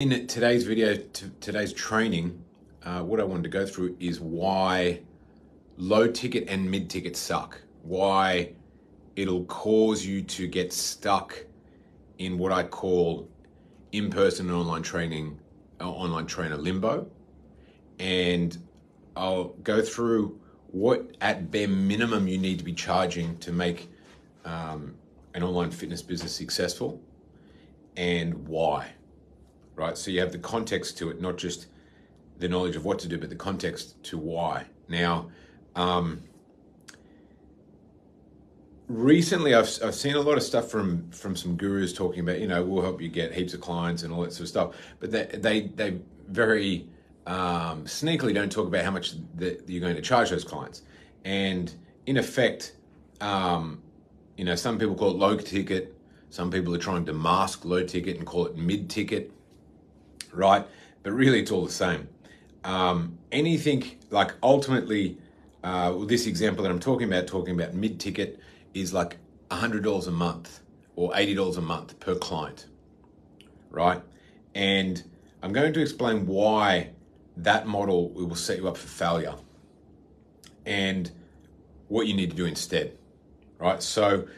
In today's video, today's training, what I wanted to go through is why low ticket and mid ticket suck. Why it'll cause you to get stuck in what I call in-person and online training, online trainer limbo. And I'll go through what at bare minimum you need to be charging to make an online fitness business successful and why. Right, so you have the context to it, not just the knowledge of what to do, but the context to why. Now, recently I've seen a lot of stuff from some gurus talking about, we'll help you get heaps of clients and all that sort of stuff, but they very sneakily don't talk about how much that you're going to charge those clients. And in effect, some people call it low ticket, some people are trying to mask low ticket and call it mid ticket. Right, but really it's all the same. Anything like ultimately, this example that I'm talking about mid-ticket is like $100 a month or $80 a month per client, right? And I'm going to explain why that model will set you up for failure and what you need to do instead, right? So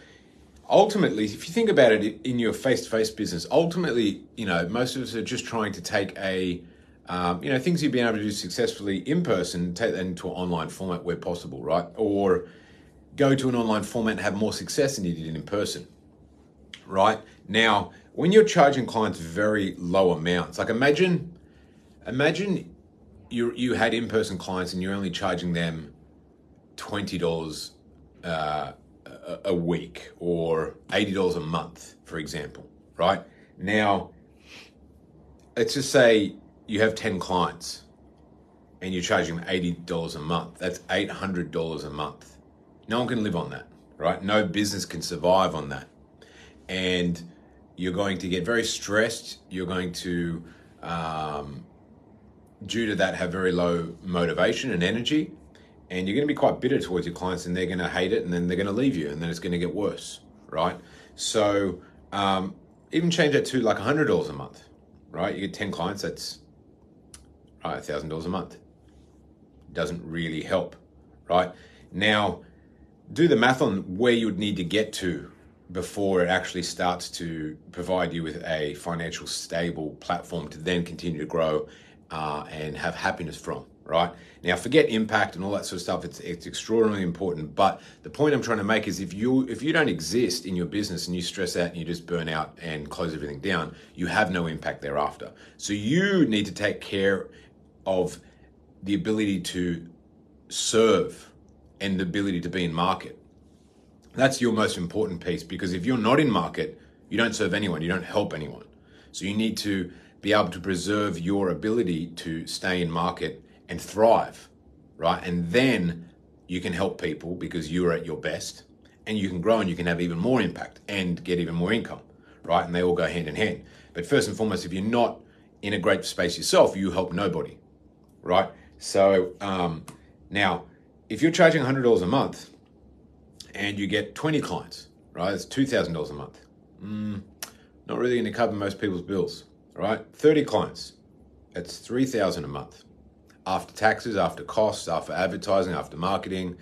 ultimately, if you think about it in your face-to-face business, ultimately, most of us are just trying to take things you've been able to do successfully in person, take that into an online format where possible, right? Or go to an online format and have more success than you did in person, right? Now, when you're charging clients very low amounts, like imagine you had in-person clients and you're only charging them $20 a week or $80 a month, for example, right? Now, let's just say you have 10 clients and you're charging them $80 a month. That's $800 a month. No one can live on that, right? No business can survive on that. And you're going to get very stressed. You're going to, due to that, have very low motivation and energy. And you're going to be quite bitter towards your clients and they're going to hate it and then they're going to leave you and then it's going to get worse, right? So even change that to like $100 a month, right? You get 10 clients, that's $1,000 a month. Doesn't really help, right? Now, do the math on where you would need to get to before it actually starts to provide you with a financial stable platform to then continue to grow and have happiness from. Right? Now, forget impact and all that sort of stuff. It's extraordinarily important. But the point I'm trying to make is if you don't exist in your business and you stress out and you just burn out and close everything down, you have no impact thereafter. So you need to take care of the ability to serve and the ability to be in market. That's your most important piece, because if you're not in market, you don't serve anyone, you don't help anyone. So you need to be able to preserve your ability to stay in market and thrive, right? And then you can help people because you're at your best and you can grow and you can have even more impact and get even more income, right? And they all go hand in hand. But first and foremost, if you're not in a great space yourself, you help nobody, right? So now, if you're charging $100 a month and you get 20 clients, right? That's $2,000 a month. Not really going to cover most people's bills, right? 30 clients, that's $3,000 a month. After taxes, after costs, after advertising, after marketing,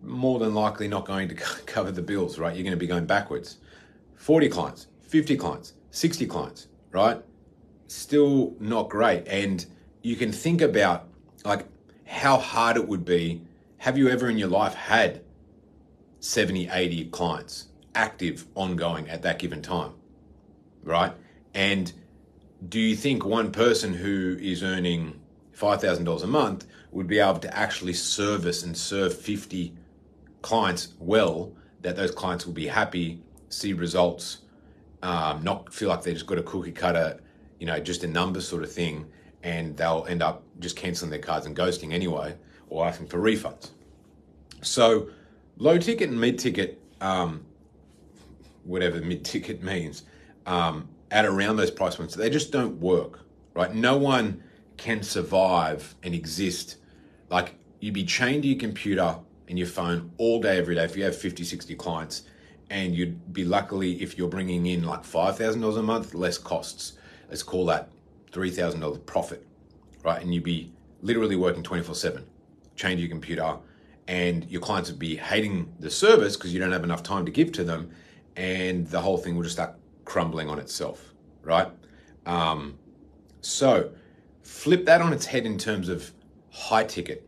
more than likely not going to cover the bills, right? You're going to be going backwards. 40 clients, 50 clients, 60 clients, right? Still not great. And you can think about like how hard it would be. Have you ever in your life had 70, 80 clients active, ongoing at that given time, right? And do you think one person who is earning $5,000 a month would be able to actually service and serve 50 clients well, that those clients will be happy, see results, not feel like they just got a cookie cutter, just a number sort of thing, and they'll end up just canceling their cards and ghosting anyway, or asking for refunds. So low ticket and mid ticket, whatever mid ticket means, at around those price points, they just don't work, right? No one can survive and exist. Like, you'd be chained to your computer and your phone all day, every day if you have 50, 60 clients, and you'd be luckily if you're bringing in like $5,000 a month, less costs. let's call that $3,000 profit, right? And you'd be literally working 24/7, chained to your computer, and your clients would be hating the service because you don't have enough time to give to them, and the whole thing will just start crumbling on itself, right? So flip that on its head in terms of high ticket,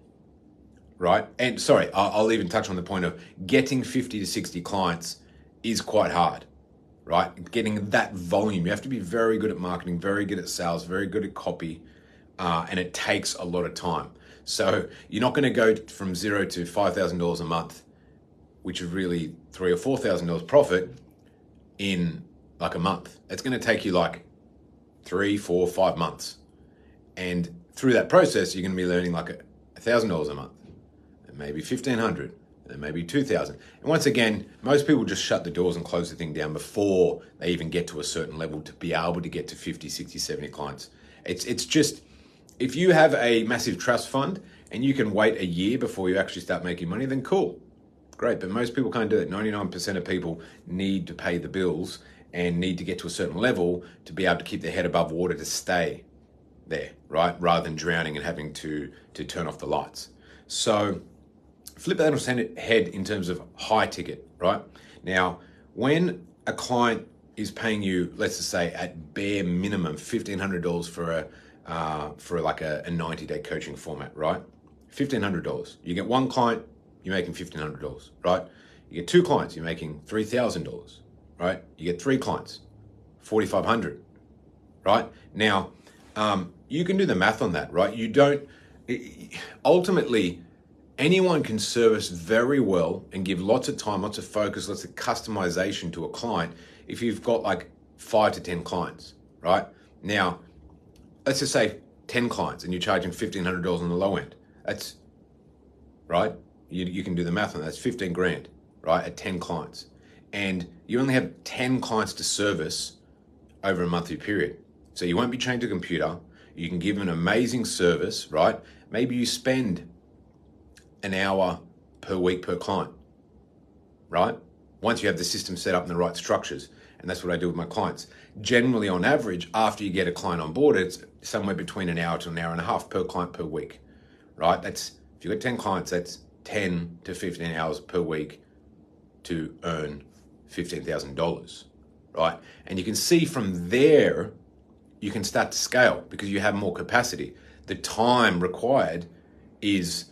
right? And sorry, I'll even touch on the point of getting 50 to 60 clients is quite hard, right? Getting that volume, you have to be very good at marketing, very good at sales, very good at copy, and it takes a lot of time. So you're not going to go from $0 to $5,000 a month, which is really $3,000 or $4,000 profit in like a month. It's going to take you like 3, 4, 5 months. And through that process, you're going to be learning like $1,000 a month, and maybe $1,500, and maybe $2,000. And once again, most people just shut the doors and close the thing down before they even get to a certain level to be able to get to 50, 60, 70 clients. It's just, if you have a massive trust fund and you can wait a year before you actually start making money, then cool, great. But most people can't do it. 99% of people need to pay the bills and need to get to a certain level to be able to keep their head above water to stay there, right? Rather than drowning and having to turn off the lights. So flip that on its head in terms of high ticket, right? Now, when a client is paying you, let's just say at bare minimum, $1,500 for like a 90-day coaching format, right? $1,500. You get one client, you're making $1,500, right? You get 2 clients, you're making $3,000, right? You get 3 clients, $4,500, right? Now, you can do the math on that, right? You don't, ultimately, anyone can service very well and give lots of time, lots of focus, lots of customization to a client if you've got like 5 to 10 clients, right? Now, let's just say 10 clients and you're charging $1,500 on the low end. That's, right? You can do the math on that. That's 15 grand, right? At 10 clients. And you only have 10 clients to service over a monthly period. So you won't be chained to a computer. You can give an amazing service, right? Maybe you spend an hour per week per client, right? Once you have the system set up in the right structures. And that's what I do with my clients. Generally, on average, after you get a client on board, it's somewhere between an hour to an hour and a half per client per week, right? That's, if you've got 10 clients, that's 10 to 15 hours per week to earn $15,000, right? And you can see from there, you can start to scale because you have more capacity. The time required is,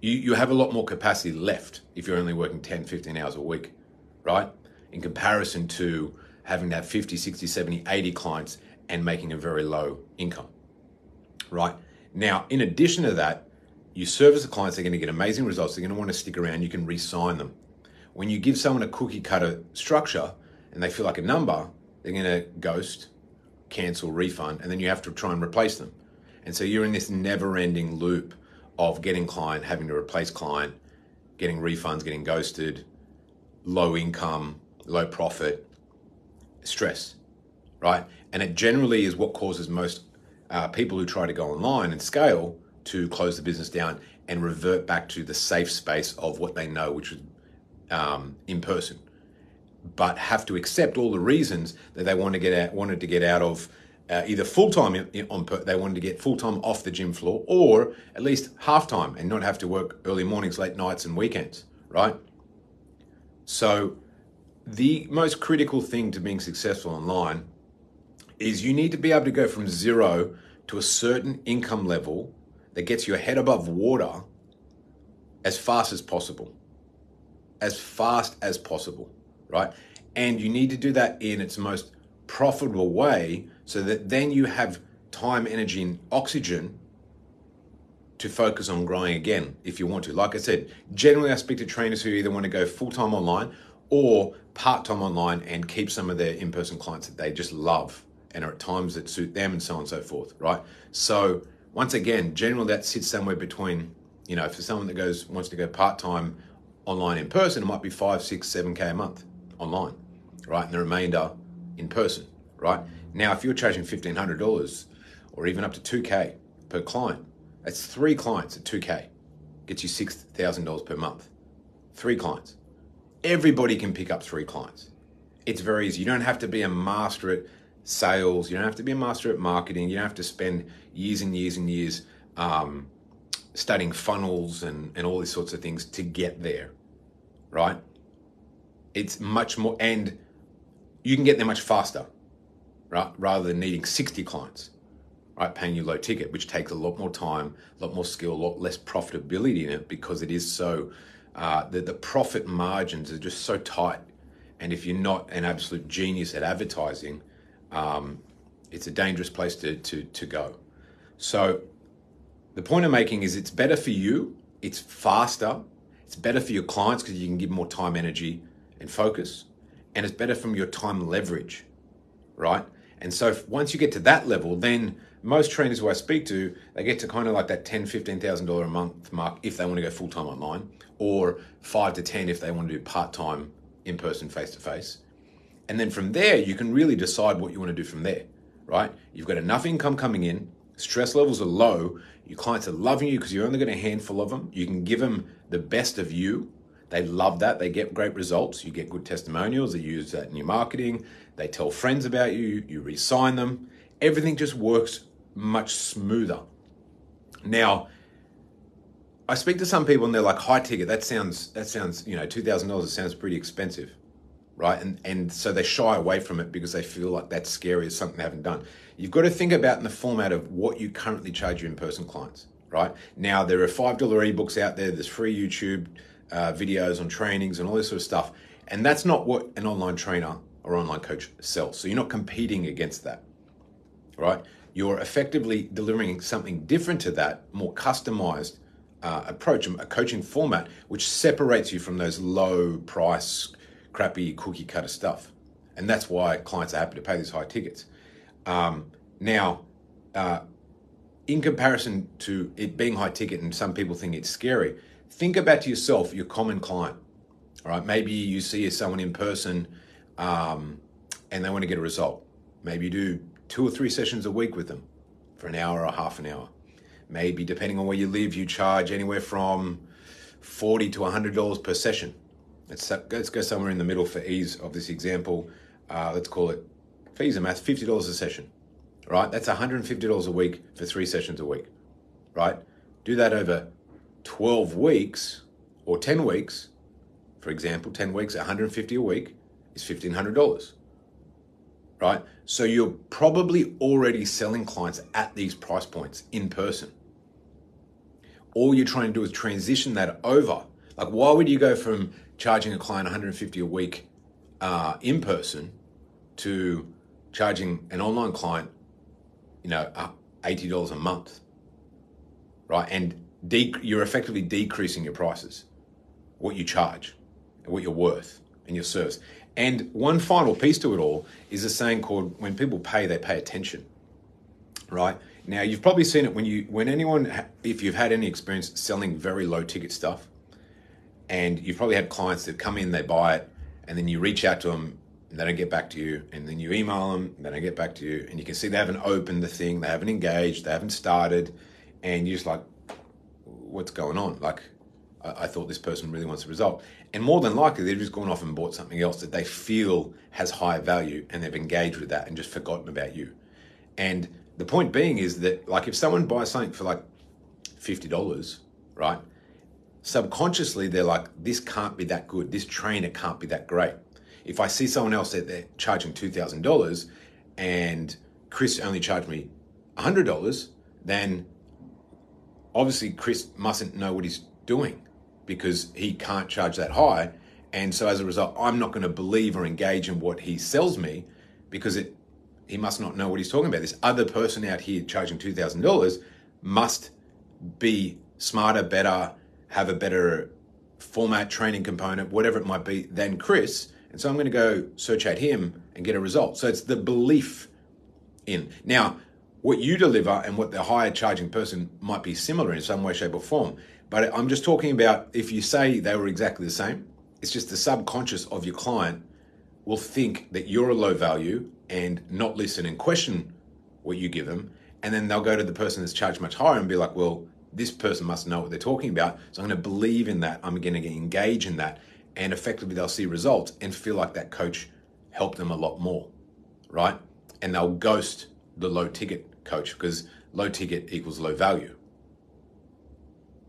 you have a lot more capacity left if you're only working 10, 15 hours a week, right? In comparison to having to have 50, 60, 70, 80 clients and making a very low income, right? Now, in addition to that, you service the clients, they're going to get amazing results. They're going to want to stick around. You can re-sign them. When you give someone a cookie cutter structure and they feel like a number, they're going to ghost, cancel, refund, and then you have to try and replace them. And so you're in this never-ending loop of getting client, having to replace client, getting refunds, getting ghosted, low income, low profit, stress, right? And it generally is what causes most people who try to go online and scale to close the business down and revert back to the safe space of what they know, which is in person, but have to accept all the reasons that they wanted to get out of either full-time they wanted to get full-time off the gym floor, or at least half-time and not have to work early mornings, late nights and weekends, right? So the most critical thing to being successful online is you need to be able to go from 0 to a certain income level that gets your head above water as fast as possible. As fast as possible, right? And you need to do that in its most profitable way so that then you have time, energy, and oxygen to focus on growing again if you want to. Like I said, generally I speak to trainers who either want to go full-time online or part-time online and keep some of their in-person clients that they just love and are at times that suit them and so on and so forth, right? So once again, generally that sits somewhere between, for someone that wants to go part-time online in person, it might be 5, 6, 7K a month online, right? And the remainder in person, right? Now, if you're charging $1,500 or even up to 2K per client, that's 3 clients at 2K, gets you $6,000 per month. 3 clients. Everybody can pick up 3 clients. It's very easy. You don't have to be a master at sales. You don't have to be a master at marketing. You don't have to spend years and years and years studying funnels and all these sorts of things to get there, right? It's much more, and you can get there much faster, right? Rather than needing 60 clients, right? Paying you low ticket, which takes a lot more time, a lot more skill, a lot less profitability in it, because it is so, the profit margins are just so tight. And if you're not an absolute genius at advertising, it's a dangerous place to go. So the point I'm making is, it's better for you, it's faster, it's better for your clients because you can give more time, energy, and focus, and it's better from your time leverage, right? And so once you get to that level, then most trainers who I speak to, they get to kind of like that $10,000, $15,000 a month mark if they want to go full-time online, or 5 to 10 if they want to do part-time in-person, face-to-face. And then from there, you can really decide what you want to do from there, right? You've got enough income coming in, stress levels are low, your clients are loving you because you only got a handful of them. You can give them the best of you. They love that. They get great results. You get good testimonials. They use that in your marketing. They tell friends about you. You re-sign them. Everything just works much smoother. Now, I speak to some people and they're like, high ticket, that sounds, $2,000, it sounds pretty expensive, right? And so they shy away from it because they feel like that's scary, it's something they haven't done. You've got to think about in the format of what you currently charge your in-person clients, right? Now, there are $5 ebooks out there, there's free YouTube videos on trainings and all this sort of stuff. And that's not what an online trainer or online coach sells. So you're not competing against that, right? You're effectively delivering something different to that, more customized approach, a coaching format, which separates you from those low price, crappy cookie cutter stuff. And that's why clients are happy to pay these high tickets. Now, in comparison to it being high ticket, and some people think it's scary, think about to yourself, your common client, all right? Maybe you see someone in person and they want to get a result. Maybe you do 2 or 3 sessions a week with them for an hour or half an hour. Maybe, depending on where you live, you charge anywhere from $40 to $100 per session. Let's go somewhere in the middle for ease of this example. Let's call it, for ease of math, $50 a session, right? That's $150 a week for 3 sessions a week, right? Do that over 12 weeks or 10 weeks, for example, 10 weeks, $150 a week is $1,500, right? So you're probably already selling clients at these price points in person. All you're trying to do is transition that over. Like, why would you go from charging a client $150 a week in person to charging an online client, $80 a month, right? And you're effectively decreasing your prices, what you charge, and what you're worth, and your service. And one final piece to it all is a saying called, when people pay, they pay attention, right? Now, you've probably seen it if you've had any experience selling very low ticket stuff, and you've probably had clients that come in, they buy it, and then you reach out to them and they don't get back to you, and then you email them and they don't get back to you, and you can see they haven't opened the thing, they haven't engaged, they haven't started, and you're just like, what's going on? Like, I thought this person really wants a result. And more than likely, they've just gone off and bought something else that they feel has high value, and they've engaged with that and just forgotten about you. And the point being is that, like, if someone buys something for like $50, right? Subconsciously, they're like, this can't be that good. This trainer can't be that great. If I see someone else that they're charging $2,000 and Chris only charged me $100, then obviously Chris mustn't know what he's doing, because he can't charge that high. And so as a result, I'm not going to believe or engage in what he sells me, because he must not know what he's talking about. This other person out here charging $2,000 must be smarter, better, have a better format, training component, whatever it might be, than Chris. And so I'm going to go search out him and get a result. So it's the belief in. Now, what you deliver and what the higher charging person might be similar in some way, shape, or form. But I'm just talking about, if you say they were exactly the same, it's just the subconscious of your client will think that you're a low value and not listen and question what you give them. And then they'll go to the person that's charged much higher and be like, well, this person must know what they're talking about. So I'm going to believe in that. I'm going to engage in that. And effectively they'll see results and feel like that coach helped them a lot more, right? and they'll ghost the low ticket coach because low ticket equals low value.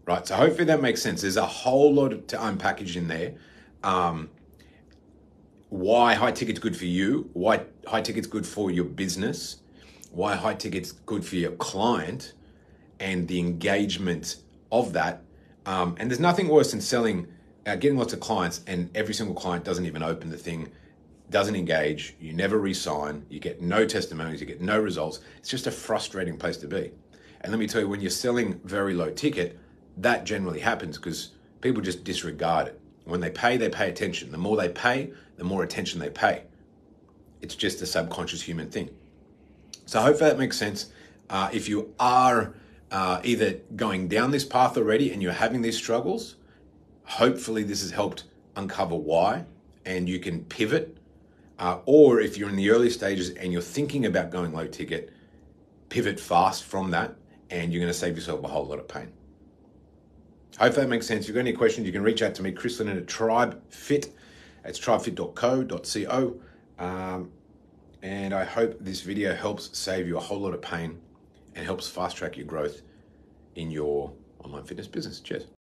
Right? So hopefully that makes sense. There's a whole lot to unpackage in there. Why high ticket's good for you, why high ticket's good for your business, why high ticket's good for your client, and the engagement of that. And there's nothing worse than selling, getting lots of clients, and every single client doesn't even open the thing, doesn't engage, you never re-sign, you get no testimonials, you get no results. It's just a frustrating place to be. And let me tell you, when you're selling very low ticket, that generally happens because people just disregard it. When they pay attention. The more they pay, the more attention they pay. It's just a subconscious human thing. So I hope that makes sense. If you are either going down this path already and you're having these struggles, hopefully this has helped uncover why, and you can pivot. Or if you're in the early stages and you're thinking about going low ticket, pivot fast from that, and you're going to save yourself a whole lot of pain. Hope that makes sense. If you've got any questions, you can reach out to me, Chris Lennon at TribeFit. It's tribefit.co.co. And I hope this video helps save you a whole lot of pain and helps fast track your growth in your online fitness business. Cheers.